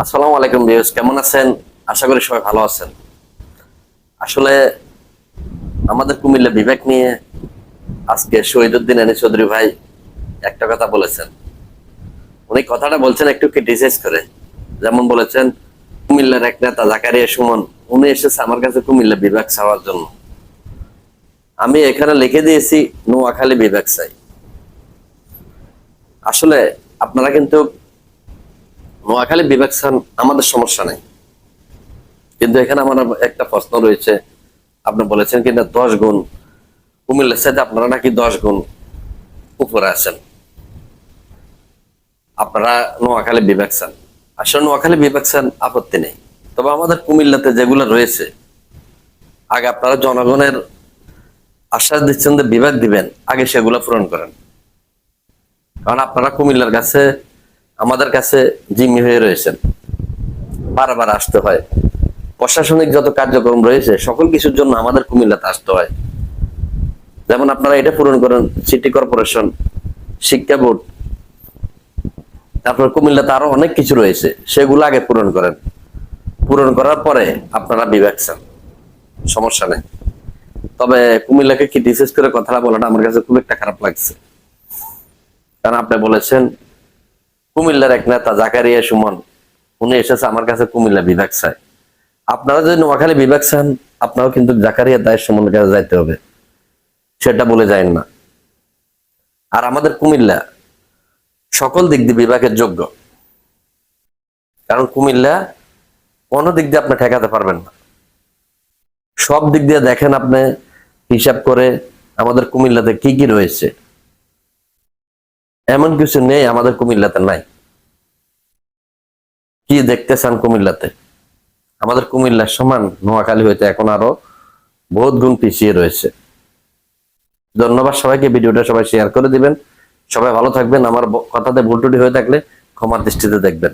আসসালামু আলাইকুম ভিউয়ার্স, কেমন আছেন? আশা করি সবাই ভালো আছেন। আসলে আমাদের কুমিল্লা বিভাগ নিয়ে আজকে শহীদুদ্দিন এনি চৌধুরী ভাই একটা কথা বলেছেন। উনি কথাটা বলছেন একটু ক্রিটিসাইজ করে। যেমন বলেছেন, কুমিল্লার এক নেতা জাকারিয়া সুমন উনি এসেছে আমার কাছে কুমিল্লা বিভাগ চাওয়ার জন্য। আমি এখানে লিখে দিয়েছি নোয়াখালী বিভাগ চাই। আসলে আপনারা কিন্তু নোয়াখালী বিভাগ চান, আমাদের সমস্যা নেই, কিন্তু এখানে আমার একটা প্রশ্ন রয়েছে। আপনি বলেছেন কিনা 10 গুণ কুমিল্লার সাথে আপনারা নাকি 10 গুণ উপরে আছেন। আপনারা নোয়াখালী বিভাগ চান, আসলে নোয়াখালী বিভাগ চান, আপত্তি নেই। তবে আমাদের কুমিল্লাতে যেগুলো রয়েছে, আগে আপনারা জনগণের আশ্বাস দিচ্ছেন যে বিভাগ দিবেন, আগে সেগুলো পূরণ করেন। কারণ আপনারা কুমিল্লার কাছে, আমাদের কাছে জিম্মি হয়ে রয়েছেন, বারবার আসতে হয়। প্রশাসনিক যত কার্যক্রম রয়েছে সকল কিছুর জন্য আমাদের কুমিল্লাতে আসতে হয়। যেমন আপনারা এটা পূরণ করেন, সিটি কর্পোরেশন, শিক্ষা বোর্ড, তারপর কুমিল্লাতে আরো অনেক কিছু রয়েছে, সেগুলো আগে পূরণ করেন। পূরণ করার পরে আপনারা বিভাগ চান, সমস্যা নেই। তবে কুমিল্লাকে ক্রিটিসাইজ করে কথাটা বলাটা আমার কাছে খুব একটা খারাপ লাগছে। কারণ আপনি বলেছেন কুমিল্লার এক নেতা জাকারিয়া সুমন উনি এসেছে আমার কাছে কুমিল্লা বিভাগ চায়। আপনারা যদি নোয়াখালী বিভাগ চান, আপনারাও কিন্তু জাকারিয়া দায়ের সুমনের কাছে যাইতে হবে, সেটা বলে যায় না। আর আমাদের কুমিল্লা সকল দিক দিয়ে বিভাগের যোগ্য, কারণ কুমিল্লা কোনো দিক দিয়ে আপনি ঠেকাতে পারবেন না। সব দিক দিয়ে দেখেন আপনি, হিসাব করে আমাদের কুমিল্লাতে কি কি রয়েছে, এমন কিছু নেই আমাদের কুমিল্লাতে নাই। কি দেখতে চান কুমিল্লাতে? আমাদের কুমিল্লার সমান নোয়াখালী হইতে এখন আরো বহুত গুণ পিছিয়ে রয়েছে। ধন্যবাদ সবাইকে, ভিডিওটা সবাই শেয়ার করে দিবেন। সবাই ভালো থাকবেন। আমার কথাতে ভুল ত্রুটি হয়ে থাকলে ক্ষমার দৃষ্টিতে দেখবেন।